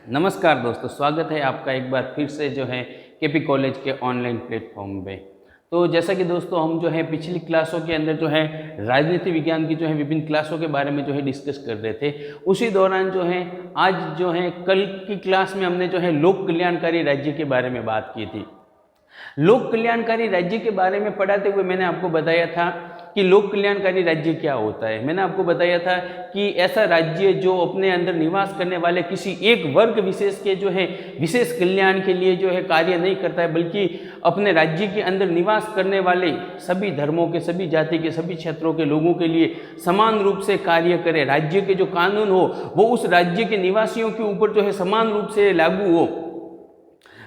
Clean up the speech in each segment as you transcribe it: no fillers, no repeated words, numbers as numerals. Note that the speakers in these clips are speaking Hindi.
नमस्कार दोस्तों, स्वागत है आपका एक बार फिर से जो है केपी कॉलेज के ऑनलाइन प्लेटफॉर्म पे। तो जैसा कि दोस्तों हम जो है पिछली क्लासों के अंदर जो है राजनीति विज्ञान की जो है विभिन्न क्लासों के बारे में जो है डिस्कस कर रहे थे। उसी दौरान जो है आज जो है कल की क्लास में हमने जो है लोक कल्याणकारी राज्य के बारे में बात की थी। लोक कल्याणकारी राज्य के बारे में पढ़ाते हुए मैंने आपको बताया था कि लोक कल्याणकारी राज्य क्या होता है। मैंने आपको बताया था कि ऐसा राज्य जो अपने अंदर निवास करने वाले किसी एक वर्ग विशेष के जो है विशेष कल्याण के लिए जो है कार्य नहीं करता है, बल्कि अपने राज्य के अंदर निवास करने वाले सभी धर्मों के, सभी जाति के, सभी क्षेत्रों के लोगों के लिए समान रूप से कार्य करे। राज्य के जो कानून हो वो उस राज्य के निवासियों के ऊपर जो है समान रूप से लागू हो।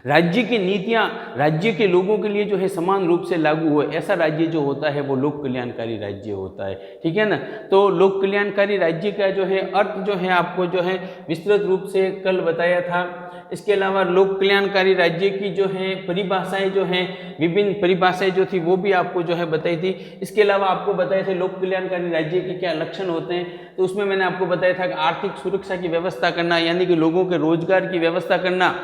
राज्य की नीतियां राज्य के लोगों के लिए जो है समान रूप से लागू हो, ऐसा राज्य जो होता है वो लोक कल्याणकारी राज्य होता है। ठीक है ना। तो लोक कल्याणकारी राज्य का जो है अर्थ जो है आपको जो है विस्तृत रूप से कल बताया था। इसके अलावा लोक कल्याणकारी राज्य की जो है परिभाषाएं जो हैं, विभिन्न परिभाषाएं जो थी वो भी आपको जो है बताई थी। इसके अलावा आपको बताए थे लोक कल्याणकारी राज्य के क्या लक्षण होते हैं। तो उसमें मैंने आपको बताया था कि आर्थिक सुरक्षा की व्यवस्था करना, यानी कि लोगों के रोजगार की व्यवस्था करना,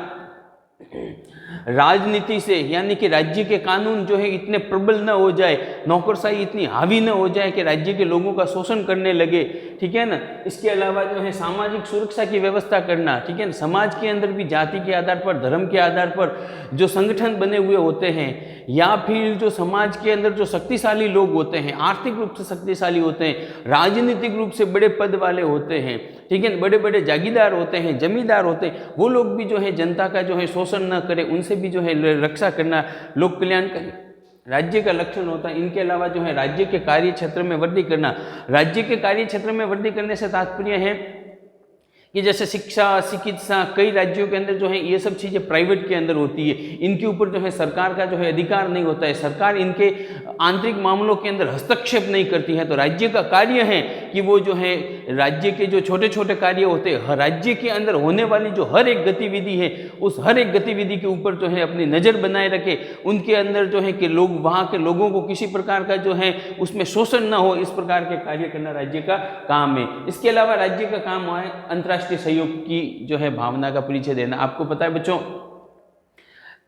राजनीति से यानी कि राज्य के कानून जो है इतने प्रबल न हो जाए, नौकरशाही इतनी हावी न हो जाए कि राज्य के लोगों का शोषण करने लगे। ठीक है ना। इसके अलावा जो है सामाजिक सुरक्षा की व्यवस्था करना। ठीक है ना। समाज के अंदर भी जाति के आधार पर, धर्म के आधार पर जो संगठन बने हुए होते हैं, या फिर जो समाज के अंदर जो शक्तिशाली लोग होते हैं, आर्थिक रूप से शक्तिशाली होते हैं, राजनीतिक रूप से बड़े पद वाले होते हैं, ठीक है, बड़े बड़े जागीरदार होते हैं, जमींदार होते हैं, वो लोग भी जो है जनता का जो है शोषण न करे, उनसे भी जो है रक्षा करना लोक कल्याणकारी राज्य का लक्षण होता है। इनके अलावा जो है राज्य के कार्य क्षेत्र में वृद्धि करना। राज्य के कार्य क्षेत्र में वृद्धि करने से तात्पर्य है कि जैसे शिक्षा, चिकित्सा, कई राज्यों के अंदर जो है ये सब चीज़ें प्राइवेट के अंदर होती है, इनके ऊपर जो है सरकार का जो है अधिकार नहीं होता है, सरकार इनके आंतरिक मामलों के अंदर हस्तक्षेप नहीं करती है। तो राज्य का कार्य है कि वो जो है राज्य के जो छोटे छोटे कार्य होते हैं, राज्य के अंदर होने वाली जो हर एक गतिविधि है, उस हर एक गतिविधि के ऊपर जो है अपनी नज़र बनाए रखे, उनके अंदर जो है कि लोग, वहाँ के लोगों को किसी प्रकार का जो है उसमें शोषण ना हो, इस प्रकार के कार्य करना राज्य का काम है। इसके अलावा राज्य का काम है अंतर्राष्ट्रीय सहयोग की जो है भावना का परिचय देना। आपको पता है बच्चों,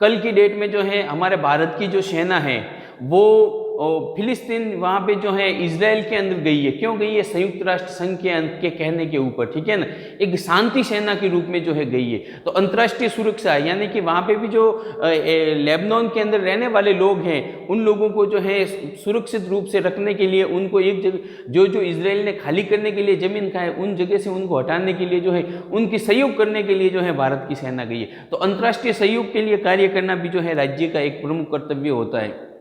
कल की डेट में जो है हमारे भारत की जो सेना है वो फिलिस्तीन वहाँ पे जो है इजराइल के अंदर गई है। क्यों गई है? संयुक्त राष्ट्र संघ के कहने के ऊपर। ठीक है ना। एक शांति सेना के रूप में जो है गई है। तो अंतर्राष्ट्रीय सुरक्षा यानी कि वहाँ पे भी जो लेबनान के अंदर रहने वाले लोग हैं, उन लोगों को जो है सुरक्षित रूप से रखने के लिए, उनको एक जगह जो इजराइल ने खाली करने के लिए जमीन का है, उन जगह से उनको हटाने के लिए जो है उनकी सहयोग करने के लिए जो है भारत की सेना गई है। तो अंतर्राष्ट्रीय सहयोग के लिए कार्य करना भी जो है राज्य का एक प्रमुख कर्तव्य होता है।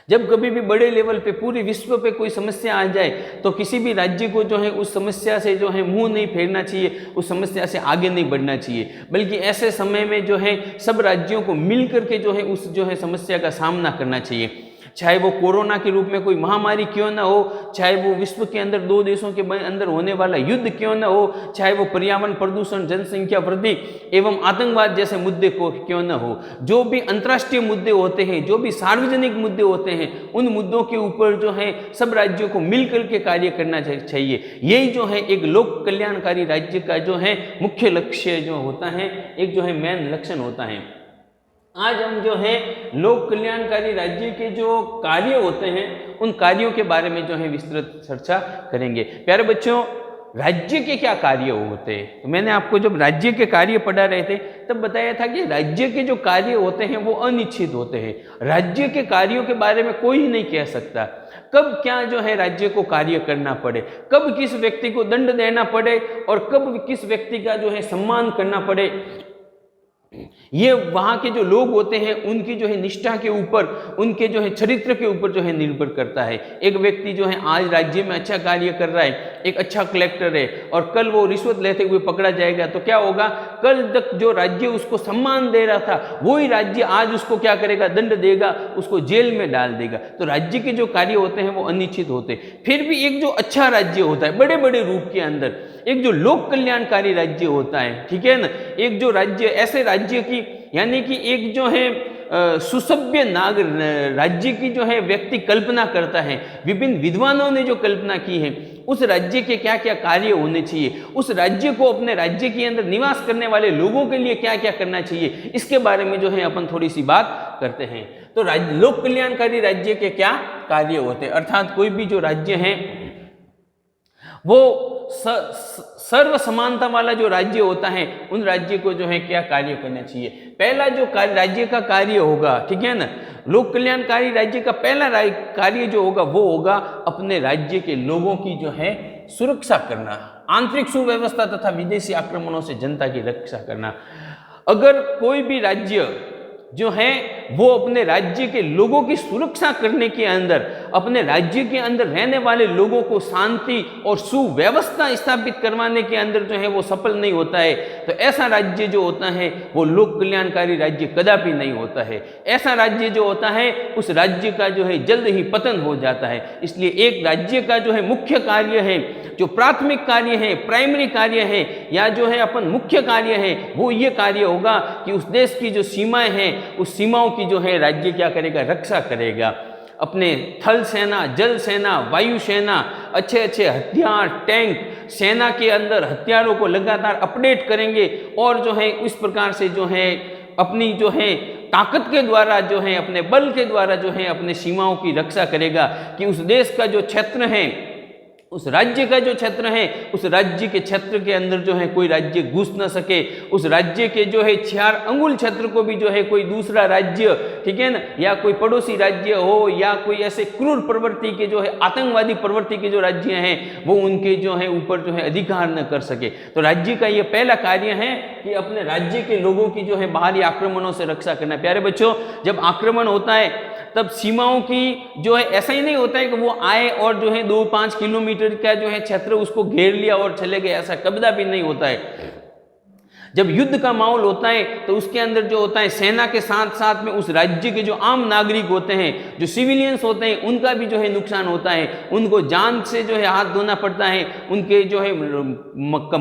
जब कभी भी बड़े लेवल पे पूरे विश्व पे कोई समस्या आ जाए तो किसी भी राज्य को जो है उस समस्या से जो है मुंह नहीं फेरना चाहिए, उस समस्या से आगे नहीं बढ़ना चाहिए, बल्कि ऐसे समय में जो है सब राज्यों को मिल करके जो है उस जो है समस्या का सामना करना चाहिए। चाहे वो कोरोना के रूप में कोई महामारी क्यों ना हो, चाहे वो विश्व के अंदर दो देशों के अंदर होने वाला युद्ध क्यों ना हो, चाहे वो पर्यावरण प्रदूषण, जनसंख्या वृद्धि एवं आतंकवाद जैसे मुद्दे को क्यों ना हो, जो भी अंतर्राष्ट्रीय मुद्दे होते हैं, जो भी सार्वजनिक मुद्दे होते हैं, उन मुद्दों के ऊपर जो है सब राज्यों को मिल करके कार्य करना चाहिए। यही जो है एक लोक कल्याणकारी राज्य का जो है मुख्य लक्ष्य जो होता है, एक जो है मेन लक्षण होता है। आज हम जो है लोक कल्याणकारी राज्य के जो कार्य होते हैं उन कार्यों के बारे में जो है विस्तृत चर्चा करेंगे। प्यारे बच्चों, राज्य के क्या कार्य होते हैं? तो मैंने आपको जब राज्य के कार्य पढ़ा रहे थे तब बताया था कि राज्य के जो कार्य होते हैं वो अनिश्चित होते हैं। राज्य के कार्यों के बारे में कोई नहीं कह सकता कब क्या जो है राज्य को कार्य करना पड़े, कब किस व्यक्ति को दंड देना पड़े और कब किस व्यक्ति का जो है सम्मान करना पड़े। ये वहाँ के जो लोग होते हैं उनकी जो है निष्ठा के ऊपर, उनके जो है चरित्र के ऊपर जो है निर्भर करता है। एक व्यक्ति जो है आज राज्य में अच्छा कार्य कर रहा है, एक अच्छा कलेक्टर है, और कल वो रिश्वत लेते हुए पकड़ा जाएगा तो क्या होगा? कल तक जो राज्य उसको सम्मान दे रहा था वही राज्य आज उसको क्या करेगा? दंड देगा, उसको जेल में डाल देगा। तो राज्य के जो कार्य होते हैं वो अनिश्चित होते हैं। फिर भी एक जो अच्छा राज्य होता है बड़े बड़े रूप के अंदर, एक जो लोक कल्याणकारी राज्य होता है, ठीक है ना, एक जो राज्य ऐसे राज्य की यानी कि एक जो है सुसभ्य राज्य की जो है व्यक्ति कल्पना करता है, विभिन्न विद्वानों ने जो कल्पना की है उस राज्य के क्या क्या कार्य होने चाहिए, उस राज्य को अपने राज्य के अंदर निवास करने वाले लोगों के लिए क्या क्या करना चाहिए, इसके बारे में जो है अपन थोड़ी सी बात करते हैं। तो लोक कल्याणकारी राज्य के क्या कार्य होते हैं, अर्थात कोई भी जो राज्य है वो सर्व समानता वाला जो राज्य होता है, उन राज्य को जो है क्या कार्य करना चाहिए। पहला जो राज्य का कार्य होगा, ठीक है ना, लोक कल्याणकारी राज्य का पहला कार्य जो होगा वो होगा अपने राज्य के लोगों की जो है सुरक्षा करना, आंतरिक सुव्यवस्था तथा विदेशी आक्रमणों से जनता की रक्षा करना। अगर कोई भी राज्य जो है वो अपने राज्य के लोगों की सुरक्षा करने के अंदर, अपने राज्य के अंदर रहने वाले लोगों को शांति और सुव्यवस्था स्थापित करवाने के अंदर जो है वो सफल नहीं होता है, तो ऐसा राज्य जो होता है वो लोक कल्याणकारी राज्य कदापि नहीं होता है। ऐसा राज्य जो होता है उस राज्य का जो है जल्द ही पतन हो जाता है। इसलिए एक राज्य का जो है मुख्य कार्य है, जो प्राथमिक कार्य है, प्राइमरी कार्य है, या जो है अपन मुख्य कार्य है, वो ये कार्य होगा कि उस देश की जो सीमाएं हैं उस सीमाओं की जो है राज्य क्या करेगा, रक्षा करेगा। अपने थल सेना, जल सेना, वायु सेना, अच्छे अच्छे हथियार, टैंक, सेना के अंदर हथियारों को लगातार अपडेट करेंगे और जो है इस प्रकार से जो है अपनी जो है ताकत के द्वारा जो है अपने बल के द्वारा जो है अपने सीमाओं की रक्षा करेगा कि उस देश का जो क्षेत्र है, उस राज्य का जो क्षेत्र है, उस राज्य के क्षेत्र के अंदर जो है कोई राज्य घुस न सके। उस राज्य के जो है 4 अंगुल क्षेत्र को भी जो है कोई दूसरा राज्य, ठीक है ना, या कोई पड़ोसी राज्य हो या कोई ऐसे क्रूर प्रवृत्ति के जो है आतंकवादी प्रवृत्ति के जो राज्य हैं वो उनके जो है ऊपर जो है अधिकार न कर सके। तो राज्य का ये पहला कार्य है कि अपने राज्य के लोगों की जो है बाहरी आक्रमणों से रक्षा करना। प्यारे बच्चों, जब आक्रमण होता है तब सीमाओं की जो है ऐसा ही नहीं होता है कि वो आए और जो है 2-5 किलोमीटर का जो है क्षेत्र उसको घेर लिया और चले गए, ऐसा कभी भी नहीं होता है। जब युद्ध का माहौल होता है तो उसके अंदर जो होता है सेना के साथ साथ में उस राज्य के जो आम नागरिक होते हैं, जो सिविलियंस होते हैं, उनका भी जो है नुकसान होता है। उनको जान से जो है हाथ धोना पड़ता है, उनके जो है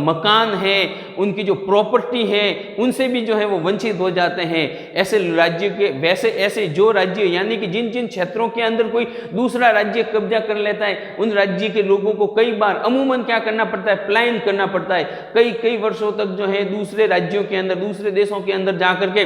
मकान है, उनकी जो प्रॉपर्टी है, उनसे भी जो है वो वंचित हो जाते हैं। ऐसे राज्य के ऐसे जो राज्य यानी कि जिन जिन क्षेत्रों के अंदर कोई दूसरा राज्य कब्जा कर लेता है, उन राज्य के लोगों को कई बार अमूमन क्या करना पड़ता है, पलायन करना पड़ता है। कई वर्षों तक जो है दूसरे राज्यों के अंदर, दूसरे देशों के अंदर जाकर के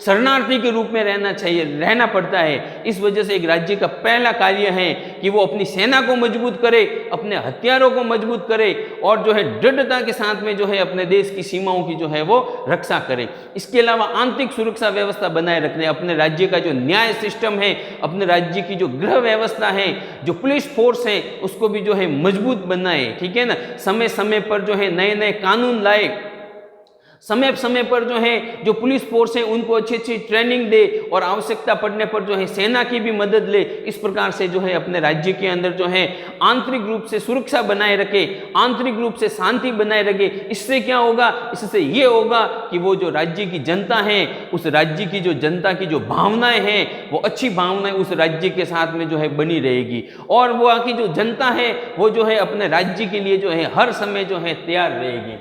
शरणार्थी के रूप में रहना पड़ता है। इस वजह से एक राज्य का पहला कार्य है कि वो अपनी सेना को मजबूत करे, अपने हथियारों को मजबूत करे और जो है दृढ़ता के साथ में जो है अपने देश की सीमाओं की जो है वो रक्षा करे। इसके अलावा आंतरिक सुरक्षा व्यवस्था बनाए रखने, अपने राज्य का जो न्याय सिस्टम है, अपने राज्य की जो गृह व्यवस्था है, जो पुलिस फोर्स है, उसको भी जो है मजबूत बनाए, ठीक है ना। समय समय पर जो है नए नए कानून लाए, समय समय पर जो है जो पुलिस फोर्स है उनको अच्छी अच्छी ट्रेनिंग दे और आवश्यकता पड़ने पर जो है सेना की भी मदद ले। इस प्रकार से जो है अपने राज्य के अंदर जो है आंतरिक रूप से सुरक्षा बनाए रखे, आंतरिक रूप से शांति बनाए रखे। इससे क्या होगा, इससे ये होगा कि वो जो राज्य की जनता है, उस राज्य की जो जनता की जो भावनाएं हैं, वो अच्छी भावनाएं उस राज्य के साथ में जो है बनी रहेगी और वो की जो जनता है वो जो है अपने राज्य के लिए जो है हर समय जो है तैयार रहेगी।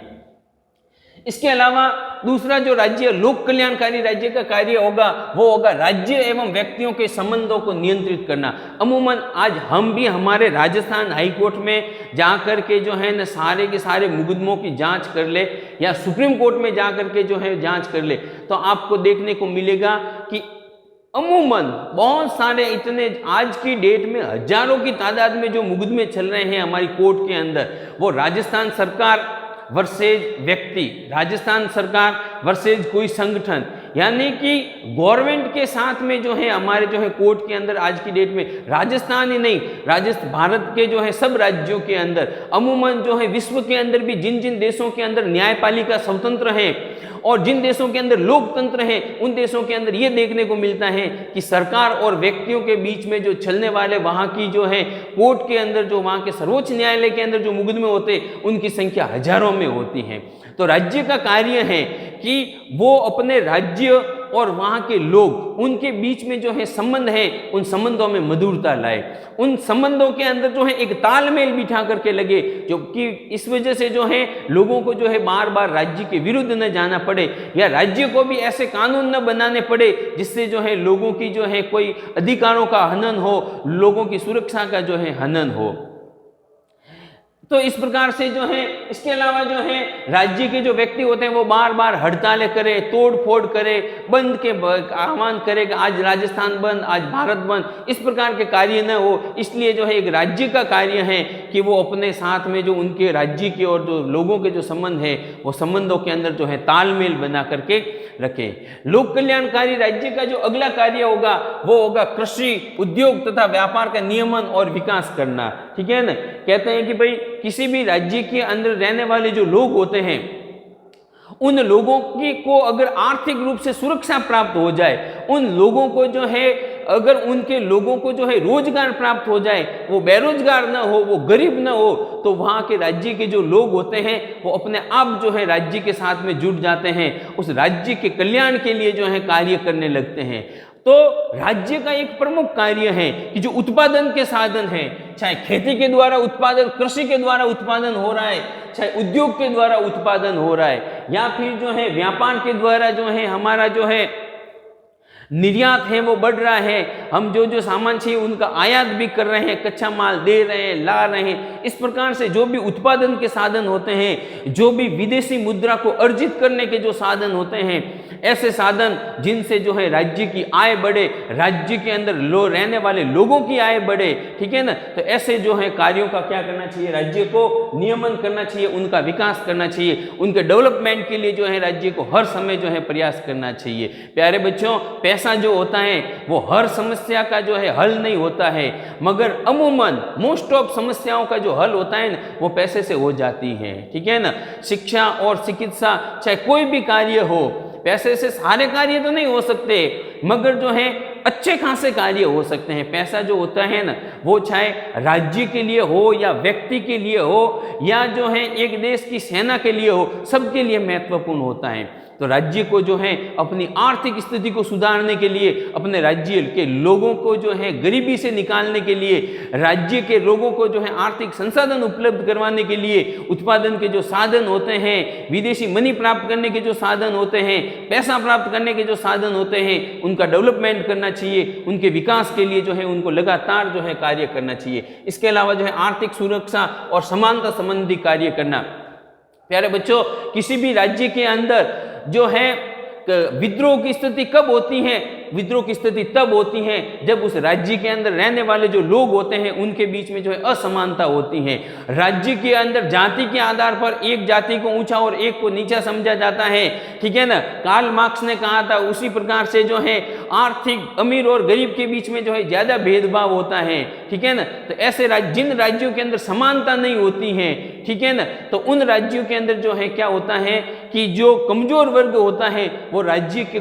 इसके अलावा दूसरा जो राज्य लोक कल्याणकारी राज्य का कार्य होगा वो होगा राज्य एवं व्यक्तियों के संबंधों को नियंत्रित करना। अमूमन आज हम भी हमारे राजस्थान हाईकोर्ट में जाकर के जो है न सारे के सारे मुकदमों की जांच कर ले या सुप्रीम कोर्ट में जाकर के जो है जांच कर ले, तो आपको देखने को मिलेगा कि अमूमन बहुत सारे इतने आज की डेट में हजारों की तादाद में जो मुकदमे चल रहे हैं हमारी कोर्ट के अंदर, वो राजस्थान सरकार वर्सेज व्यक्ति, राजस्थान सरकार वर्सेज कोई संगठन, यानी कि गवर्नमेंट के साथ में जो है हमारे जो है कोर्ट के अंदर आज की डेट में राजस्थान ही नहीं, भारत के जो है सब राज्यों के अंदर, अमूमन जो है विश्व के अंदर भी जिन जिन देशों के अंदर न्यायपालिका स्वतंत्र है और जिन देशों के अंदर लोकतंत्र है, उन देशों के अंदर ये देखने को मिलता है कि सरकार और व्यक्तियों के बीच में जो चलने वाले वहाँ की जो है कोर्ट के अंदर, जो वहाँ के सर्वोच्च न्यायालय के अंदर जो मुकदमे होते, उनकी संख्या हजारों में होती है। तो राज्य का कार्य है कि वो अपने राज्य और वहाँ के लोग, उनके बीच में जो है संबंध है, उन संबंधों में मधुरता लाए, उन संबंधों के अंदर जो है एक तालमेल बिठा करके लगे, जो कि इस वजह से जो है लोगों को जो है बार बार राज्य के विरुद्ध न जाना पड़े या राज्य को भी ऐसे कानून न बनाने पड़े जिससे जो है लोगों की जो है कोई अधिकारों का हनन हो, लोगों की सुरक्षा का जो है हनन हो। तो इस प्रकार से जो है, इसके अलावा जो है राज्य के जो व्यक्ति होते हैं वो बार बार हड़तालें करे, तोड़ फोड़ करे, बंद के आह्वान करे कि आज राजस्थान बंद, आज भारत बंद, इस प्रकार के कार्य न हो। इसलिए जो है एक राज्य का कार्य है कि वो अपने साथ में जो उनके राज्य के और जो लोगों के जो संबंध है वो संबंधों के अंदर जो है तालमेल बना करके रखे। लोक कल्याणकारी राज्य का जो अगला कार्य होगा वो होगा कृषि, उद्योग तथा व्यापार का नियमन और विकास करना। ठीक है ना। कहते हैं कि भाई किसी भी राज्य के अंदर रहने वाले जो लोग होते हैं उन लोगों की को अगर आर्थिक रूप से सुरक्षा प्राप्त हो जाए, उन लोगों को जो है अगर उनके लोगों को जो है रोजगार प्राप्त हो जाए, वो बेरोजगार ना हो, वो गरीब ना हो, तो वहाँ के राज्य के जो लोग होते हैं वो अपने आप जो है राज्य के साथ में जुट जाते हैं, उस राज्य के कल्याण के लिए जो है कार्य करने लगते हैं। तो राज्य का एक प्रमुख कार्य है कि जो उत्पादन के साधन हैं, चाहे खेती के द्वारा उत्पादन, कृषि के द्वारा उत्पादन हो रहा है, चाहे उद्योग के द्वारा उत्पादन हो रहा है, या फिर जो है व्यापार के द्वारा जो है हमारा जो है निर्यात है वो बढ़ रहा है, हम जो जो सामान चाहिए उनका आयात भी कर रहे हैं, कच्चा माल दे रहे हैं, ला रहे हैं। इस प्रकार से जो भी उत्पादन के साधन होते हैं, जो भी विदेशी मुद्रा को अर्जित करने के जो साधन होते हैं, ऐसे साधन जिनसे जो है राज्य की आय बढ़े, राज्य के अंदर रहने वाले लोगों की आय बढ़े, ठीक है ना। तो ऐसे जो है कार्यों का क्या करना चाहिए, राज्य को नियमन करना चाहिए, उनका विकास करना चाहिए, उनके डेवलपमेंट के लिए जो है राज्य को हर समय जो है प्रयास करना चाहिए। प्यारे बच्चों, पैसा जो होता है वो हर समस्या का जो है हल नहीं होता है, मगर अमूमन मोस्ट ऑफ समस्याओं का जो हल होता है ना वो पैसे से हो जाती है। ठीक है ना। शिक्षा और चिकित्सा, चाहे कोई भी कार्य हो, पैसे से सारे कार्य तो नहीं हो सकते, मगर जो है अच्छे खासे कार्य हो सकते हैं। पैसा जो होता है ना वो चाहे राज्य के लिए हो या व्यक्ति के लिए हो या जो है एक देश की सेना के लिए हो, सबके लिए महत्वपूर्ण होता है। तो राज्य को जो है अपनी आर्थिक स्थिति को सुधारने के लिए, अपने राज्य के लोगों को जो है गरीबी से निकालने के लिए, राज्य के लोगों को जो है आर्थिक संसाधन उपलब्ध करवाने के लिए, उत्पादन के जो साधन होते हैं, विदेशी मनी प्राप्त करने के जो साधन होते हैं, पैसा प्राप्त करने के जो साधन होते हैं, उनका डेवलपमेंट करना चाहिए, उनके विकास के लिए जो है उनको लगातार जो है कार्य करना चाहिए। इसके अलावा जो है आर्थिक सुरक्षा और समानता संबंधी कार्य करना। प्यारे बच्चों, किसी भी राज्य के अंदर जो है विद्रोह की स्थिति कब होती है, विद्रोह की स्थिति तब होती है जब उस राज्य के अंदर रहने वाले जो लोग होते हैं उनके बीच में जो है असमानता होती है। राज्य के अंदर जाति के आधार पर एक जाति को ऊंचा और एक को नीचा समझा जाता है। ठीक है ना। कार्ल मार्क्स ने कहा था उसी प्रकार से जो है आर्थिक अमीर और गरीब के बीच में जो है ज्यादा भेदभाव होता है। ठीक है ना। तो ऐसे जिन राज्यों के अंदर समानता नहीं होती है, ठीक है ना, तो उन राज्यों के अंदर जो है क्या होता है कि जो कमजोर वर्ग होता है वो राज्य के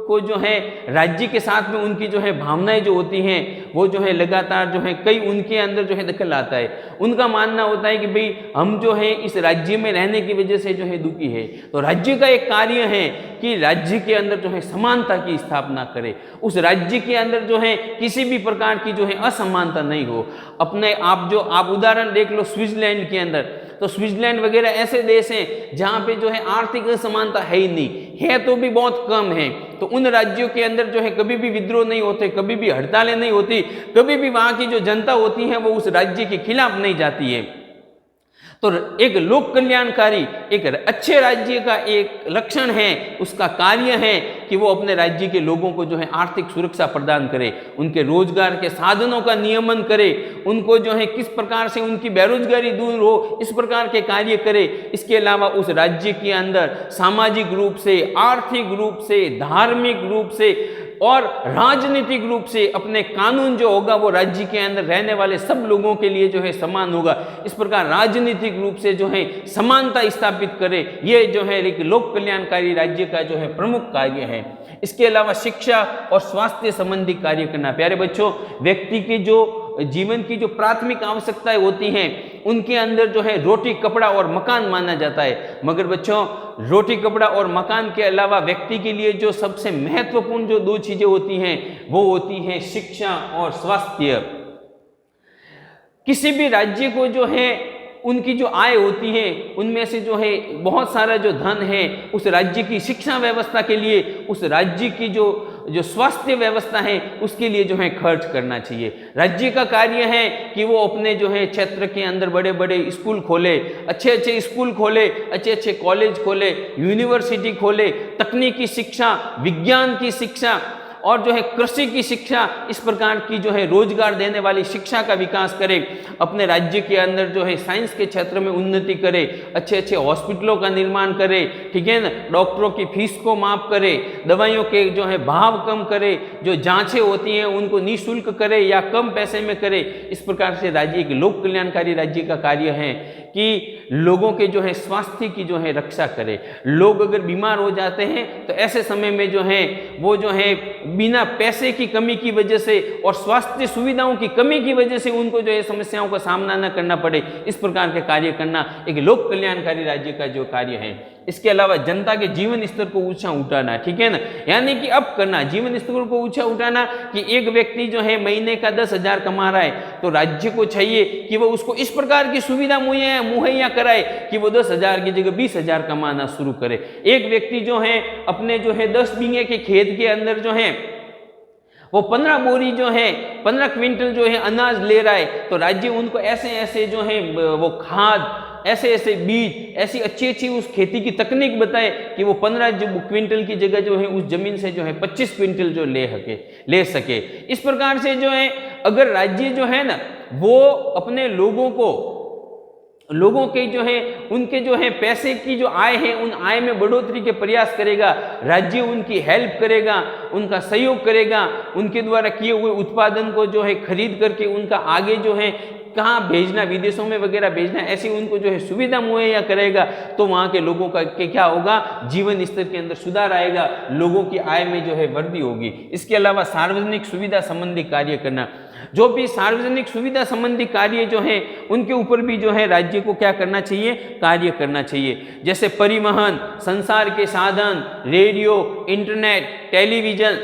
को जो है राज्य के साथ में उनकी जो है भावनाएं जो होती हैं वो जो है लगातार जो है कई उनके अंदर जो है दखल आता है। उनका मानना होता है कि भाई हम जो है इस राज्य में रहने की वजह से जो है दुखी है। तो राज्य का एक कार्य है कि राज्य के अंदर जो है समानता की स्थापना करे, उस राज्य के अंदर जो है किसी भी प्रकार की जो है असमानता नहीं हो। अपने आप उदाहरण देख लो स्विट्जरलैंड के अंदर, तो स्विट्जरलैंड वगैरह ऐसे देश हैं जहाँ पे जो है आर्थिक असमानता है ही नहीं, है तो भी बहुत कम है। तो उन राज्यों के अंदर जो है कभी भी विद्रोह नहीं होते, कभी भी हड़तालें नहीं होती, कभी भी वहाँ की जो जनता होती है वो उस राज्य के खिलाफ नहीं जाती है। तो एक लोक कल्याणकारी, एक अच्छे राज्य का एक लक्षण है, उसका कार्य है कि वो अपने राज्य के लोगों को जो है आर्थिक सुरक्षा प्रदान करे, उनके रोजगार के साधनों का नियमन करे, उनको जो है किस प्रकार से उनकी बेरोजगारी दूर हो इस प्रकार के कार्य करे। इसके अलावा उस राज्य के अंदर सामाजिक रूप से, आर्थिक रूप से, धार्मिक रूप से और राजनीतिक रूप से अपने कानून जो होगा वो राज्य के अंदर रहने वाले सब लोगों के लिए जो है समान होगा। इस प्रकार राजनीतिक रूप से जो है समानता स्थापित करे, ये जो है एक लोक कल्याणकारी राज्य का जो है प्रमुख कार्य है। इसके अलावा शिक्षा और स्वास्थ्य संबंधी कार्य करना। प्यारे बच्चों, व्यक्ति के जो जीवन की जो प्राथमिक आवश्यकताएं होती हैं उनके अंदर जो है रोटी, कपड़ा और मकान माना जाता है, मगर बच्चों रोटी, कपड़ा और मकान के अलावा व्यक्ति के लिए जो सबसे महत्वपूर्ण जो दो चीजें होती हैं वो होती हैं शिक्षा और स्वास्थ्य। किसी भी राज्य को जो है उनकी जो आय होती है उनमें से जो है बहुत सारा जो धन है उस राज्य की शिक्षा व्यवस्था के लिए, उस राज्य की जो जो स्वास्थ्य व्यवस्था है उसके लिए जो है खर्च करना चाहिए। राज्य का कार्य है कि वो अपने जो है क्षेत्र के अंदर बड़े बड़े स्कूल खोले, अच्छे अच्छे स्कूल खोले, अच्छे अच्छे कॉलेज खोले, यूनिवर्सिटी खोले, तकनीकी शिक्षा, विज्ञान की शिक्षा और जो है कृषि की शिक्षा, इस प्रकार की जो है रोजगार देने वाली शिक्षा का विकास करे। अपने राज्य के अंदर जो है साइंस के क्षेत्र में उन्नति करे, अच्छे अच्छे हॉस्पिटलों का निर्माण करे, ठीक है ना, डॉक्टरों की फीस को माफ करे, दवाइयों के जो है भाव कम करे, जो जांचें होती हैं उनको निःशुल्क करे या कम पैसे में करे। इस प्रकार से राज्य एक लोक कल्याणकारी राज्य का कार्य है कि लोगों के जो है स्वास्थ्य की जो है रक्षा करे। लोग अगर बीमार हो जाते हैं तो ऐसे समय में जो है वो जो है बिना पैसे की कमी की वजह से और स्वास्थ्य सुविधाओं की कमी की वजह से उनको जो है समस्याओं का सामना न करना पड़े, इस प्रकार के कार्य करना एक लोक कल्याणकारी राज्य का जो कार्य है। इसके अलावा जनता के जीवन स्तर को ऊंचा उठाना, ठीक है ना, यानी कि अब करना जीवन स्तर को ऊंचा उठाना कि एक व्यक्ति जो है महीने का 10,000 कमा रहा है तो राज्य को चाहिए कि वो उसको इस प्रकार की सुविधा मुहैया कराए कि वो 10,000 की जगह 20,000 कमाना शुरू करे। एक व्यक्ति जो है अपने जो है 10 बीघे के खेत के अंदर जो है वो 15 बोरी जो है 15 क्विंटल जो है अनाज ले रहा है तो राज्य उनको ऐसे ऐसे जो है वो खाद, ऐसे ऐसे बीज, ऐसी अच्छी अच्छी उस खेती की तकनीक बताए कि वो 15 क्विंटल की जगह जो है उस जमीन से जो है 25 क्विंटल जो ले सके। इस प्रकार से जो है अगर राज्य जो है ना वो अपने लोगों के जो है उनके जो है पैसे की जो आय है उन आय में बढ़ोतरी के प्रयास करेगा, राज्य उनकी हेल्प करेगा, उनका सहयोग करेगा, उनके द्वारा किए हुए उत्पादन को जो है खरीद करके उनका आगे जो है कहाँ भेजना, विदेशों में वगैरह भेजना, ऐसी उनको जो है सुविधा मुहैया करेगा तो वहाँ के लोगों का क्या होगा, जीवन स्तर के अंदर सुधार आएगा, लोगों की आय में जो है वृद्धि होगी। इसके अलावा सार्वजनिक सुविधा संबंधी कार्य करना, जो भी सार्वजनिक सुविधा संबंधी कार्य जो है उनके ऊपर भी जो है राज्य को क्या करना चाहिए, कार्य करना चाहिए। जैसे परिवहन, संचार के साधन, रेडियो, इंटरनेट, टेलीविजन,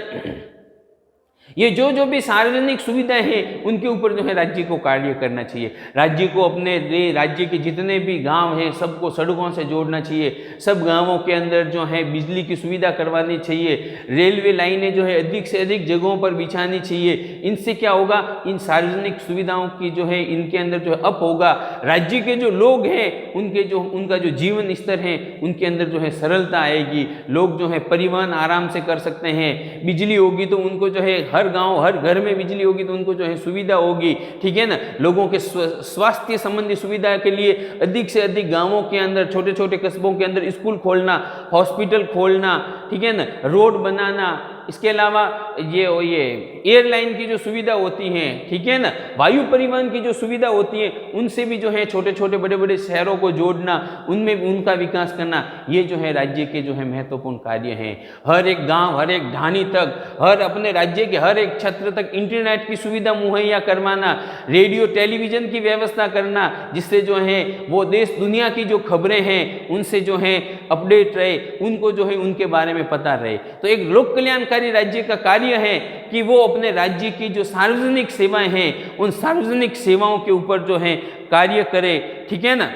ये जो भी सार्वजनिक सुविधाएं हैं उनके ऊपर जो है राज्य को कार्य करना चाहिए। राज्य को अपने राज्य के जितने भी गांव हैं सबको सड़कों से जोड़ना चाहिए, सब गांवों के अंदर जो है बिजली की सुविधा करवानी चाहिए, रेलवे लाइनें जो है अधिक से अधिक जगहों पर बिछानी चाहिए। इनसे क्या होगा, इन सार्वजनिक सुविधाओं की जो है इनके अंदर जो है अप होगा, राज्य के जो लोग हैं उनका जो जीवन स्तर है उनके अंदर जो है सरलता आएगी, लोग जो है परिवहन आराम से कर सकते हैं, बिजली होगी तो उनको जो है हर गांव हर घर में बिजली होगी तो उनको जो है सुविधा होगी, ठीक है ना। लोगों के स्वास्थ्य संबंधी सुविधा के लिए अधिक से अधिक गांवों के अंदर, छोटे छोटे कस्बों के अंदर स्कूल खोलना, हॉस्पिटल खोलना, ठीक है ना, रोड बनाना। इसके अलावा ये एयरलाइन की जो सुविधा होती है, ठीक है ना, वायु परिवहन की जो सुविधा होती है उनसे भी जो है छोटे छोटे बड़े बड़े शहरों को जोड़ना, उनमें भी उनका विकास करना, ये जो है राज्य के जो है महत्वपूर्ण कार्य हैं। हर एक गांव, हर एक ढाणी तक, अपने राज्य के हर एक क्षेत्र तक इंटरनेट की सुविधा मुहैया करवाना, रेडियो टेलीविजन की व्यवस्था करना, जिससे जो है वो देश दुनिया की जो खबरें हैं उनसे जो है अपडेट रहे, उनको जो है उनके बारे में पता रहे। तो एक लोक कल्याणकारी राज्य का कार्य है कि वो अपने राज्य की जो सार्वजनिक सेवाएं हैं उन सार्वजनिक सेवाओं के ऊपर जो है कार्य करे, ठीक है ना।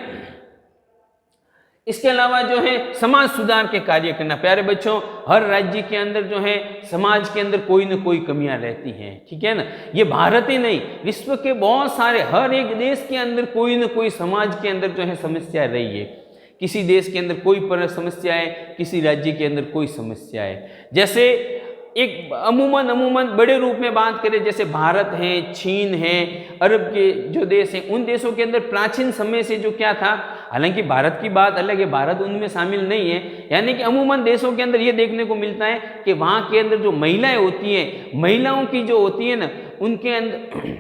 इसके अलावा जो है समाज सुधार के कार्य करना। प्यारे बच्चों, हर राज्य के अंदर जो है समाज के अंदर कोई न कोई कमियां रहती हैं, ठीक है ना। ये भारत ही नहीं, विश्व के बहुत सारे हर एक देश के अंदर कोई न कोई समाज के अंदर जो है समस्या रही है। किसी देश के अंदर कोई समस्या है, किसी राज्य के अंदर कोई समस्या है। जैसे एक अमूमन बड़े रूप में बात करें, जैसे भारत है, चीन है, अरब के जो देश हैं, उन देशों के अंदर प्राचीन समय से जो क्या था, हालांकि भारत की बात अलग है, भारत उनमें शामिल नहीं है, यानी कि अमूमन देशों के अंदर ये देखने को मिलता है कि वहाँ के अंदर जो महिलाएं होती हैं, महिलाओं की जो होती है ना, उनके अंदर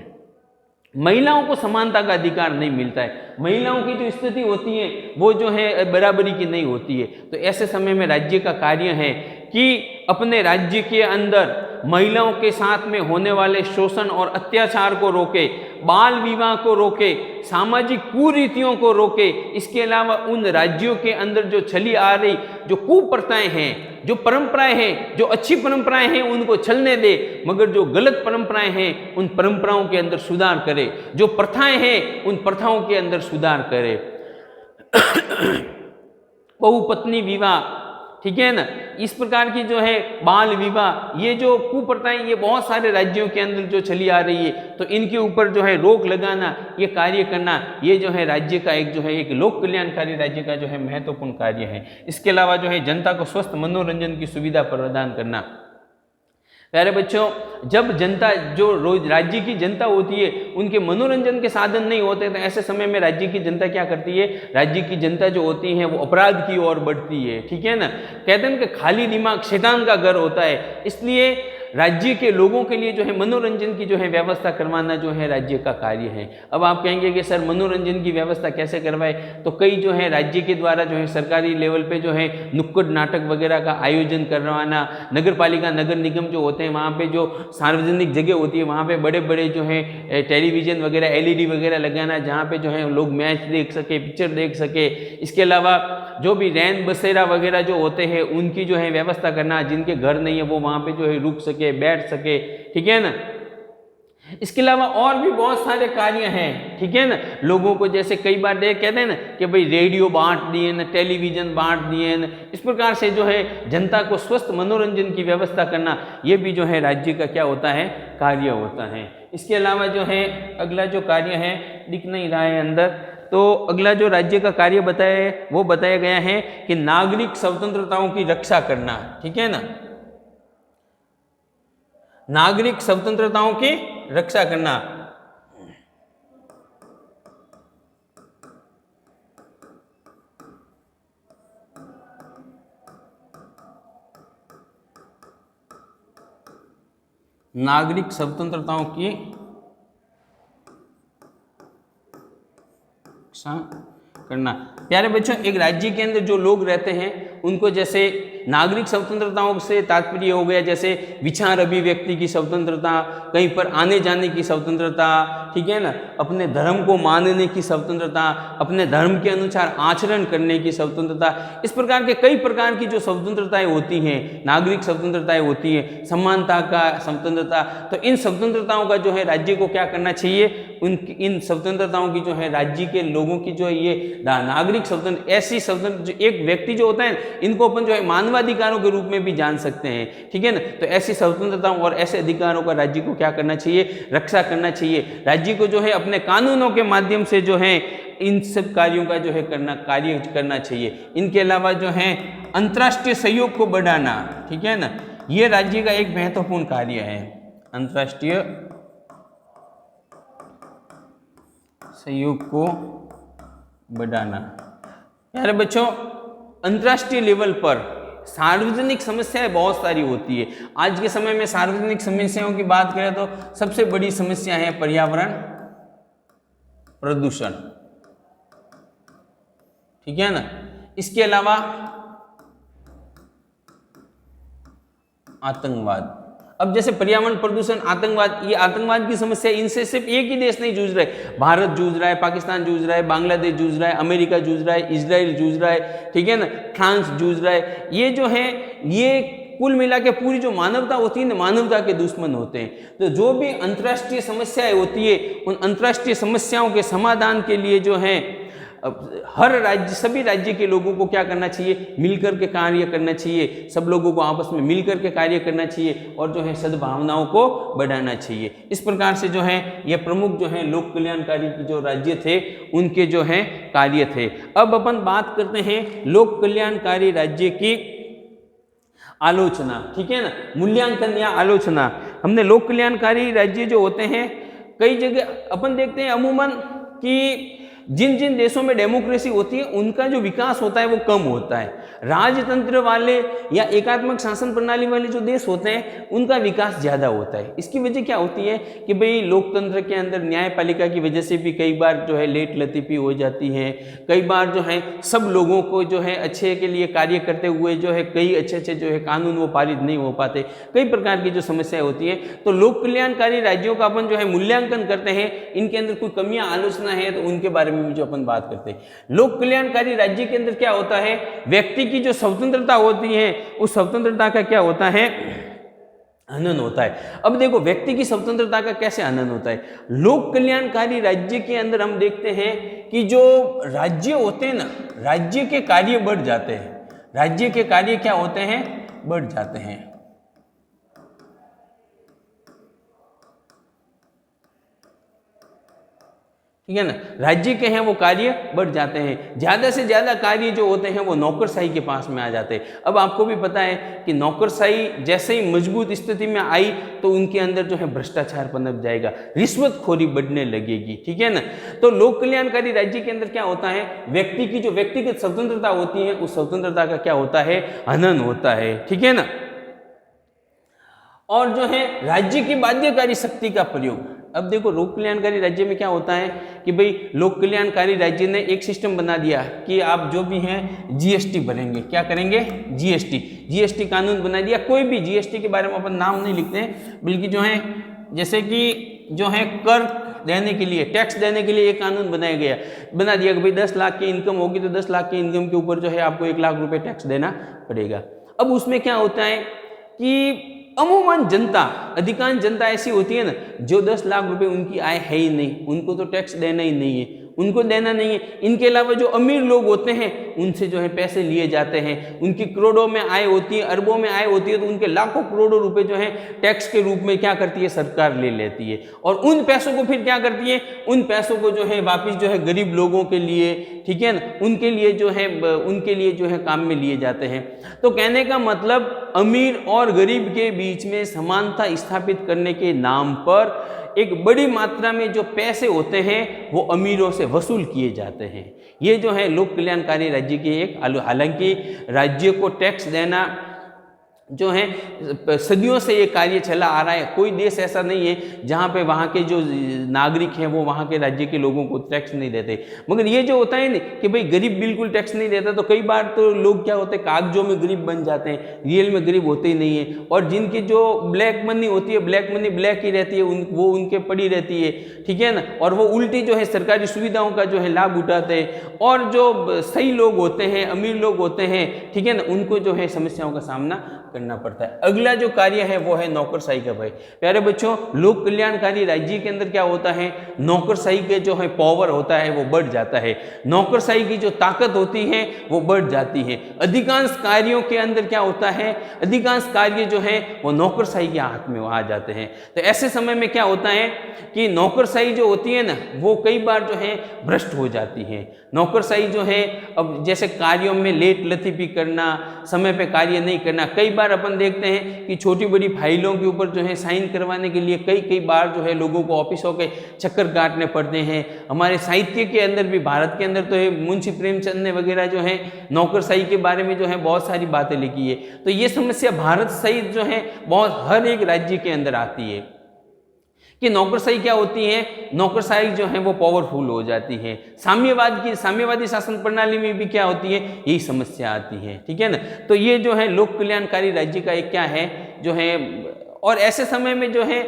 महिलाओं को समानता का अधिकार नहीं मिलता है, महिलाओं की जो स्थिति होती है वो जो है बराबरी की नहीं होती है। तो ऐसे समय में राज्य का कार्य है कि अपने राज्य के अंदर महिलाओं के साथ में होने वाले शोषण और अत्याचार को रोके, बाल विवाह को रोके, सामाजिक कुरीतियों को रोके। इसके अलावा उन राज्यों के अंदर जो चली आ रही जो कुप्रथाएं हैं, जो परंपराएं हैं, जो अच्छी परंपराएं हैं उनको चलने दे, मगर जो गलत परंपराएं हैं उन परंपराओं के अंदर सुधार करे, जो प्रथाएं हैं उन प्रथाओं के अंदर सुधार करे। बहुपत्नी विवाह, ठीक है ना, इस प्रकार की जो है बाल विवाह, ये जो कुप्रथाएं ये बहुत सारे राज्यों के अंदर जो चली आ रही है, तो इनके ऊपर जो है रोक लगाना, ये कार्य करना, ये जो है राज्य का एक जो है एक लोक कल्याणकारी राज्य का जो है महत्वपूर्ण कार्य है। इसके अलावा जो है जनता को स्वस्थ मनोरंजन की सुविधा प्रदान करना। प्यारे बच्चों, जब जनता जो रोज राज्य की जनता होती है उनके मनोरंजन के साधन नहीं होते, तो ऐसे समय में राज्य की जनता क्या करती है, राज्य की जनता जो होती है वो अपराध की ओर बढ़ती है, ठीक है ना। कहते हैं कि खाली दिमाग शैतान का घर होता है, इसलिए राज्य के लोगों के लिए जो है मनोरंजन की जो है व्यवस्था करवाना जो है राज्य का कार्य है। अब आप कहेंगे कि सर मनोरंजन की व्यवस्था कैसे करवाए, तो कई जो है राज्य के द्वारा जो है सरकारी लेवल पे जो है नुक्कड़ नाटक वगैरह का आयोजन करवाना, नगर पालिका नगर निगम जो होते हैं वहाँ पे जो सार्वजनिक जगह होती है वहाँ पे बड़े बड़े जो है टेलीविज़न वगैरह LED वगैरह लगाना, जहाँ पे जो है लोग मैच देख सके, पिक्चर देख सके। इसके अलावा जो भी रैन बसेरा वगैरह जो होते हैं उनकी जो है व्यवस्था करना, जिनके घर नहीं है वो वहाँ पे जो है रुक सके, बैठ सके, ठीक है ना। इसके अलावा और भी बहुत सारे कार्य हैं, ठीक है ना। लोगों को जैसे कई बार कहते हैं ना कि भाई रेडियो बांट दिए ना, टेलीविज़न बांट दिए ना, इस प्रकार से जो है जनता को स्वस्थ मनोरंजन की व्यवस्था करना, ये भी जो है राज्य का क्या होता है, कार्य होता है। इसके अलावा जो है अगला जो कार्य है, दिख नहीं रहा है अंदर, तो अगला जो राज्य का कार्य बताया है वो बताया गया है कि नागरिक स्वतंत्रताओं की रक्षा करना, ठीक है ना। नागरिक स्वतंत्रताओं की रक्षा करना। नागरिक स्वतंत्रताओं की रक्षा करना। प्यारे बच्चों, एक राज्य के अंदर जो लोग रहते हैं उनको जैसे नागरिक स्वतंत्रताओं से तात्पर्य हो गया जैसे विचार अभिव्यक्ति की स्वतंत्रता, कहीं पर आने जाने की स्वतंत्रता, ठीक है ना, अपने धर्म को मानने की स्वतंत्रता, अपने धर्म के अनुसार आचरण करने की स्वतंत्रता। इस प्रकार के कई प्रकार की जो स्वतंत्रताएं होती हैं, नागरिक स्वतंत्रताएं होती हैं, समानता का स्वतंत्रता। तो इन स्वतंत्रताओं का जो है राज्य को क्या करना चाहिए, इन स्वतंत्रताओं की जो है राज्य के लोगों की जो है ये नागरिक स्वतंत्र, ऐसी स्वतंत्र जो एक व्यक्ति जो होता है इनको अपन जो है मानवाधिकारों के रूप में भी जान सकते हैं, ठीक है ना। तो ऐसी स्वतंत्रताओं और ऐसे अधिकारों का राज्य को क्या करना चाहिए, रक्षा करना चाहिए। राज्य को जो है अपने कानूनों के माध्यम से जो है इन सब कार्यों का जो है कार्य करना चाहिए। इनके अलावा जो है अंतर्राष्ट्रीय सहयोग को बढ़ाना, ठीक है ना, ये राज्य का एक महत्वपूर्ण कार्य है, अंतर्राष्ट्रीय सहयोग को बढ़ाना। यार बच्चों, अंतर्राष्ट्रीय लेवल पर सार्वजनिक समस्याएं बहुत सारी होती है। आज के समय में सार्वजनिक समस्याओं की बात करें तो सबसे बड़ी समस्या है पर्यावरण प्रदूषण, ठीक है ना। इसके अलावा आतंकवाद। अब जैसे पर्यावरण प्रदूषण, आतंकवाद, ये आतंकवाद की समस्या, इनसे सिर्फ एक ही देश नहीं जूझ रहा है, भारत जूझ रहा है, पाकिस्तान जूझ रहा है, बांग्लादेश जूझ रहा है, अमेरिका जूझ रहा है, इजराइल जूझ रहा है, ठीक है ना, फ्रांस जूझ रहा है। ये जो है ये कुल मिला के पूरी जो मानवता होती है ना, मानवता के दुश्मन होते हैं। तो जो भी अंतर्राष्ट्रीय समस्याएं होती है उन अंतर्राष्ट्रीय समस्याओं के समाधान के लिए जो है हर राज्य, सभी राज्य के लोगों को क्या करना चाहिए, मिलकर के कार्य करना चाहिए। सब लोगों को आपस में मिलकर के कार्य करना चाहिए और जो है सद्भावनाओं को बढ़ाना चाहिए। इस प्रकार से जो है ये प्रमुख जो है लोक कल्याणकारी जो राज्य थे उनके जो है कार्य थे। अब अपन बात करते हैं लोक कल्याणकारी राज्य की आलोचना, ठीक है ना, मूल्यांकन या आलोचना। हमने लोक कल्याणकारी राज्य जो होते हैं कई जगह अपन देखते हैं अमूमन कि जिन जिन देशों में डेमोक्रेसी होती है उनका जो विकास होता है वो कम होता है। राजतंत्र वाले या एकात्मक शासन प्रणाली वाले जो देश होते हैं उनका विकास ज़्यादा होता है। इसकी वजह क्या होती है कि भाई लोकतंत्र के अंदर न्यायपालिका की वजह से भी कई बार जो है लेट लतीफ़ी हो जाती है। कई बार जो है सब लोगों को जो है अच्छे के लिए कार्य करते हुए जो है कई अच्छे जो है कानून वो पारित नहीं हो पाते, कई प्रकार की जो समस्याएं होती है। तो लोक कल्याणकारी राज्यों का अपन जो है मूल्यांकन करते हैं, इनके अंदर कोई कमियां आलोचना है तो उनके बारे में जो अपन बात करते हैं। लोक कल्याणकारी राज्य के अंदर क्या होता है, व्यक्ति की जो स्वतंत्रता होती है उस स्वतंत्रता का क्या होता है, हनन होता है। अब देखो व्यक्ति की स्वतंत्रता का कैसे हनन होता है। लोक कल्याणकारी राज्य के अंदर हम देखते हैं कि जो राज्य होते हैं ना, राज्य के कार्य बढ़ जाते हैं। राज्य के कार्य क्या होते हैं, बढ़ जाते हैं। ठीक है ना, राज्य के हैं वो कार्य बढ़ जाते हैं, ज़्यादा से ज़्यादा कार्य जो होते हैं वो नौकरशाही के पास में आ जाते हैं। अब आपको भी पता है कि नौकरशाही जैसे ही मजबूत स्थिति में आई तो उनके अंदर जो है भ्रष्टाचार पनप जाएगा, रिश्वतखोरी बढ़ने लगेगी। ठीक है ना, तो लोक कल्याणकारी राज्य के अंदर क्या होता है, व्यक्ति की जो व्यक्तिगत स्वतंत्रता होती है उस स्वतंत्रता का क्या होता है, हनन होता है। ठीक है ना, और जो है राज्य की बाध्यकारी शक्ति का प्रयोग। अब देखो लोक कल्याणकारी राज्य में क्या होता है कि भाई लोक कल्याणकारी राज्य ने एक सिस्टम बना दिया कि आप जो भी हैं जीएसटी भरेंगे। क्या करेंगे, जीएसटी कानून बना दिया। कोई भी जीएसटी के बारे में अपन नाम नहीं लिखते हैं, बल्कि जो है जैसे कि जो है कर देने के लिए, टैक्स देने के लिए एक कानून बना दिया कि भाई 10 लाख की इनकम होगी तो 10 लाख की इनकम के ऊपर जो है आपको 1 लाख रुपए टैक्स देना पड़ेगा। अब उसमें क्या होता है कि अमूमन जनता, अधिकांश जनता ऐसी होती है ना जो 10 लाख रुपए उनकी आय है ही नहीं, उनको तो टैक्स देना ही नहीं है, उनको देना नहीं है। इनके अलावा जो अमीर लोग होते हैं उनसे जो है पैसे लिए जाते हैं, उनकी करोड़ों में आय होती है, अरबों में आय होती है, तो उनके लाखों करोड़ों रुपए जो है टैक्स के रूप में क्या करती है, सरकार ले लेती है। और उन पैसों को फिर क्या करती है, उन पैसों को जो है वापिस जो है गरीब लोगों के लिए, ठीक है ना, उनके लिए जो है काम में लिए जाते हैं। तो कहने का मतलब अमीर और गरीब के बीच में समानता स्थापित करने के नाम पर एक बड़ी मात्रा में जो पैसे होते हैं वो अमीरों से वसूल किए जाते हैं। ये जो है लोक कल्याणकारी राज्य की एक, हालांकि राज्य को टैक्स देना जो है सदियों से ये कार्य चला आ रहा है। कोई देश ऐसा नहीं है जहाँ पे वहाँ के जो नागरिक हैं वो वहाँ के राज्य के लोगों को टैक्स नहीं देते। मगर ये जो होता है ना कि भाई गरीब बिल्कुल टैक्स नहीं देता, तो कई बार तो लोग क्या होते हैं, कागजों में गरीब बन जाते हैं, रियल में गरीब होते ही नहीं है। और जिनकी जो ब्लैक मनी होती है, ब्लैक मनी ब्लैक ही रहती है, वो उनके पड़ी रहती है। ठीक है ना, और वो उल्टी जो है सरकारी सुविधाओं का जो है लाभ उठाते हैं। और जो सही लोग होते हैं, अमीर लोग होते हैं, ठीक है ना, उनको जो है समस्याओं का सामना करना पड़ता है। अगला जो कार्य है वो है नौकरशाही का। भाई प्यारे बच्चों, लोक कल्याणकारी राज्य के अंदर क्या होता है, नौकरशाही के जो है पावर होता है वो बढ़ जाता है, नौकरशाही की जो ताकत होती है वो बढ़ जाती है। अधिकांश कार्यों के अंदर क्या होता है, अधिकांश कार्य जो है वो नौकरशाही के हाथ में आ जाते हैं। तो ऐसे समय में क्या होता है कि नौकरशाही जो होती है ना वो कई बार जो है भ्रष्ट हो जाती है। नौकरशाही जो है, अब जैसे कार्यों में लेट लतीफी करना, समय पे कार्य नहीं करना। कई बार अपन देखते हैं कि छोटी बड़ी फाइलों के ऊपर जो है साइन करवाने के लिए कई बार जो है लोगों को ऑफिसों के चक्कर काटने पड़ते हैं। हमारे साहित्य के अंदर भी, भारत के अंदर तो है, मुंशी प्रेमचंद ने वगैरह जो है नौकरशाही के बारे में जो है बहुत सारी बातें लिखी है। तो ये समस्या भारत सहित जो है बहुत हर एक राज्य के अंदर आती है कि नौकरशाही क्या होती है, नौकरशाही जो है वो पावरफुल हो जाती है। साम्यवादी शासन प्रणाली में भी क्या होती है, यही समस्या आती है। ठीक है ना, तो ये जो है लोक कल्याणकारी राज्य का एक क्या है जो है। और ऐसे समय में जो है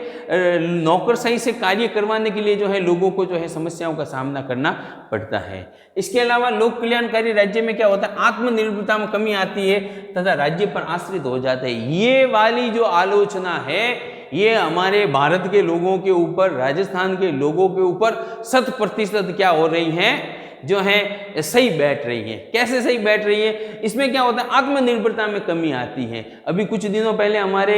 नौकरशाही से कार्य करवाने के लिए जो है लोगों को जो है समस्याओं का सामना करना पड़ता है। इसके अलावा लोक कल्याणकारी राज्य में क्या होता है, आत्मनिर्भरता में कमी आती है तथा राज्य पर आश्रित हो जाते हैं। ये वाली जो आलोचना है ये हमारे भारत के लोगों के ऊपर, राजस्थान के लोगों के ऊपर 100% क्या हो रही हैं, जो है सही बैठ रही है। कैसे सही बैठ रही है, इसमें क्या होता है, आत्मनिर्भरता में कमी आती है। अभी कुछ दिनों पहले हमारे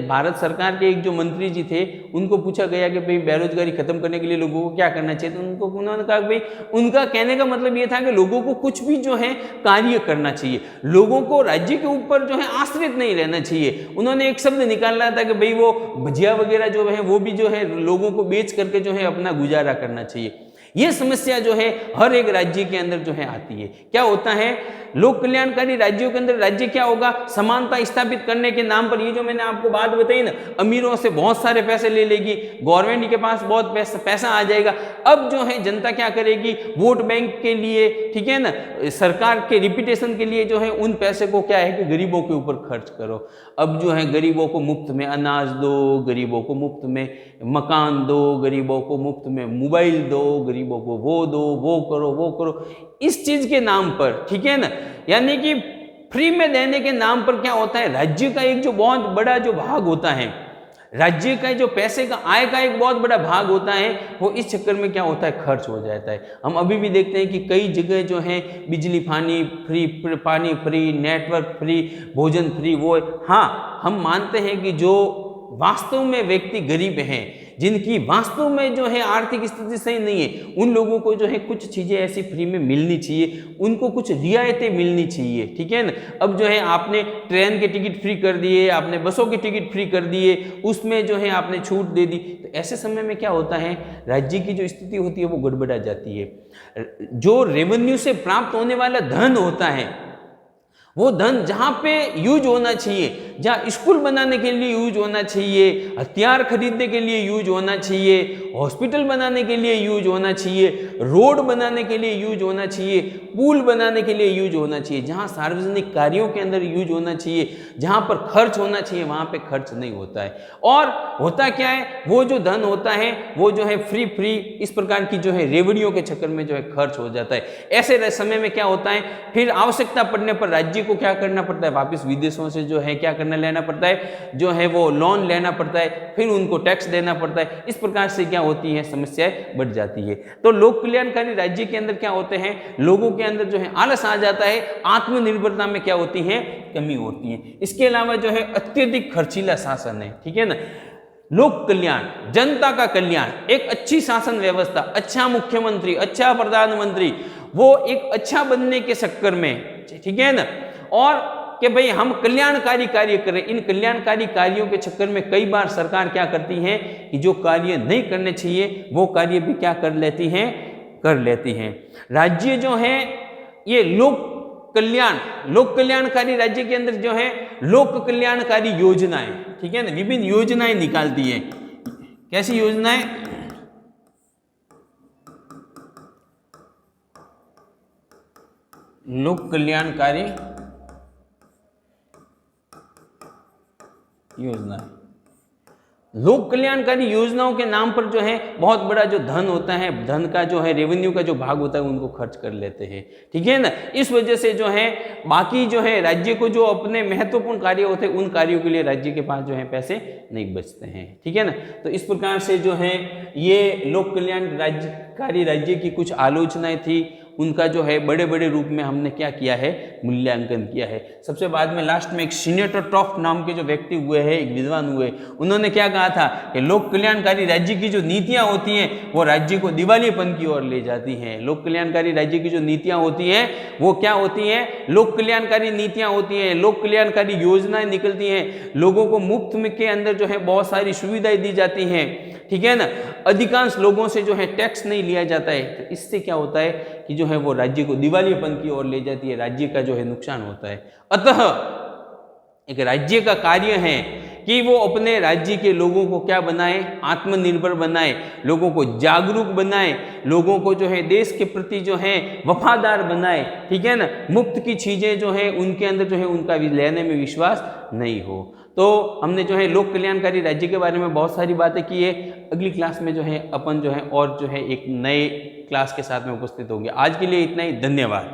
भारत सरकार के एक जो मंत्री जी थे उनको पूछा गया कि भाई बेरोजगारी खत्म करने के लिए लोगों को क्या करना चाहिए, तो उन्होंने कहा भाई, उनका कहने का मतलब ये था कि लोगों को कुछ भी जो है कार्य करना चाहिए, लोगों को राज्य के ऊपर जो है आश्रित नहीं रहना चाहिए। उन्होंने एक शब्द निकाला था कि भाई वो भजिया वगैरह जो है वो भी जो है लोगों को बेच करके जो है अपना गुजारा करना चाहिए। ये समस्या जो है हर एक राज्य के अंदर जो है आती है। क्या होता है, लोक कल्याणकारी राज्यों के अंदर राज्य क्या होगा, समानता स्थापित करने के नाम पर, ये जो मैंने आपको बात बताई ना, अमीरों से बहुत सारे पैसे ले लेगी, गवर्नमेंट के पास बहुत पैसा आ जाएगा। अब जो है जनता क्या करेगी, वोट बैंक के लिए, ठीक है ना, सरकार के रिप्यूटेशन के लिए जो है उन पैसे को क्या है कि गरीबों के ऊपर खर्च करो। अब जो है गरीबों को मुफ्त में अनाज दो, गरीबों को मुफ्त में मकान दो, गरीबों को मुफ्त में मोबाइल दो, गरीबों को वो दो, वो करो, इस चीज के नाम पर, ठीक है ना, यानी कि फ्री में देने के नाम पर क्या होता है, राज्य का एक जो बहुत बड़ा जो भाग होता है, राज्य का जो पैसे का आय का एक बहुत बड़ा भाग होता है वो इस चक्कर में क्या होता है, खर्च हो जाता है। हम अभी भी देखते हैं कि कई जगह जो है बिजली पानी फ्री, नेटवर्क फ्री, भोजन फ्री, वो हाँ, हम मानते हैं कि जो वास्तव में व्यक्ति गरीब हैं, जिनकी वास्तव में जो है आर्थिक स्थिति सही नहीं है, उन लोगों को जो है कुछ चीज़ें ऐसी फ्री में मिलनी चाहिए, उनको कुछ रियायतें मिलनी चाहिए, ठीक है ना। अब जो है आपने ट्रेन के टिकट फ्री कर दिए, आपने बसों के टिकट फ्री कर दिए, उसमें जो है आपने छूट दे दी, तो ऐसे समय में क्या होता है, राज्य की जो स्थिति होती है वो गड़बड़ा जाती है। जो रेवेन्यू से प्राप्त होने वाला धन होता है, वो धन जहाँ पे यूज होना चाहिए, जहाँ स्कूल बनाने के लिए यूज होना चाहिए, हथियार खरीदने के लिए यूज होना चाहिए, हॉस्पिटल बनाने के लिए यूज होना चाहिए, रोड बनाने के लिए यूज होना चाहिए, पुल बनाने के लिए यूज होना चाहिए, जहाँ सार्वजनिक कार्यों के अंदर यूज होना चाहिए, जहाँ पर खर्च होना चाहिए, वहाँ पे खर्च नहीं होता है। और होता क्या है, वो जो धन होता है वो जो है फ्री इस प्रकार की जो है रेवड़ियों के चक्कर में जो है खर्च हो जाता है। ऐसे समय में क्या होता है, फिर आवश्यकता पड़ने पर राज्य को क्या करना पड़ता है, वापस विदेशों से जो है क्या करना लेना पड़ता है, जो है वो लोन लेना पड़ता है, फिर उनको टैक्स देना पड़ता है। इस प्रकार से क्या होती है, समस्याएं बढ़ जाती है। तो लोक कल्याणकारी राज्य के अंदर क्या होते हैं, लोगों के अंदर जो है आलस आ जाता है, आत्मनिर्भरता में क्या होती है, कमी होती है। इसके अलावा जो है अत्यधिक खर्चीला शासन है, ठीक है ना। लोक कल्याण, जनता का कल्याण, एक अच्छी शासन व्यवस्था, अच्छा मुख्यमंत्री, अच्छा प्रधानमंत्री, वो एक अच्छा बनने के चक्कर में, ठीक है ना, और कि भाई हम कल्याणकारी कार्य करें, इन कल्याणकारी कार्यों के चक्कर में कई बार सरकार क्या करती है कि जो कार्य नहीं करने चाहिए वो कार्य भी क्या कर लेती हैं, कर लेती हैं। राज्य जो है ये लोक कल्याणकारी राज्य के अंदर जो है लोक कल्याणकारी योजनाएं, ठीक है ना, विभिन्न योजनाएं निकालती है। कैसी योजनाएं, लोक कल्याणकारी योजना। लोक कल्याणकारी योजनाओं के नाम पर जो है बहुत बड़ा जो धन होता है, धन का जो है रेवेन्यू का जो भाग होता है उनको खर्च कर लेते हैं, ठीक है ना। इस वजह से जो है बाकी जो है राज्य को जो अपने महत्वपूर्ण कार्य होते हैं उन कार्यों के लिए राज्य के पास जो है पैसे नहीं बचते हैं, ठीक है ना। तो इस प्रकार से जो है ये लोक कल्याणकारी राज्य की कुछ आलोचनाएं थी, उनका जो है बड़े बड़े रूप में हमने क्या किया है, मूल्यांकन किया है। सबसे बाद में लास्ट में एक सीनेटर टॉफ्ट नाम के जो व्यक्ति हुए हैं, एक विद्वान हुए, उन्होंने क्या कहा था कि लोक कल्याणकारी राज्य की जो नीतियां होती हैं वो राज्य को दिवालियेपन की ओर ले जाती हैं। लोक कल्याणकारी राज्य की जो नीतियां होती हैं वो क्या होती हैं, लोक कल्याणकारी नीतियां होती हैं, लोक कल्याणकारी योजनाएं निकलती हैं, लोगों को मुफ्त में के अंदर जो है बहुत सारी सुविधाएं दी जाती हैं, ठीक है ना। अधिकांश लोगों से जो है टैक्स नहीं लिया जाता है, तो इससे क्या होता है कि जो है वो राज्य को दिवालियेपन की ओर ले जाती है, राज्य का जो है नुकसान होता है। अतः एक राज्य का कार्य है कि वो अपने राज्य के लोगों को क्या बनाए, आत्मनिर्भर बनाए, लोगों को जागरूक बनाए, लोगों को जो है देश के प्रति जो है वफादार बनाए, ठीक है ना। मुफ्त की चीज़ें जो है उनके अंदर जो है उनका लेने में विश्वास नहीं हो। तो हमने जो है लोक कल्याणकारी राज्य के बारे में बहुत सारी बातें की है। अगली क्लास में जो है अपन जो है और जो है एक नए क्लास के साथ में उपस्थित होंगे। आज के लिए इतना ही, धन्यवाद।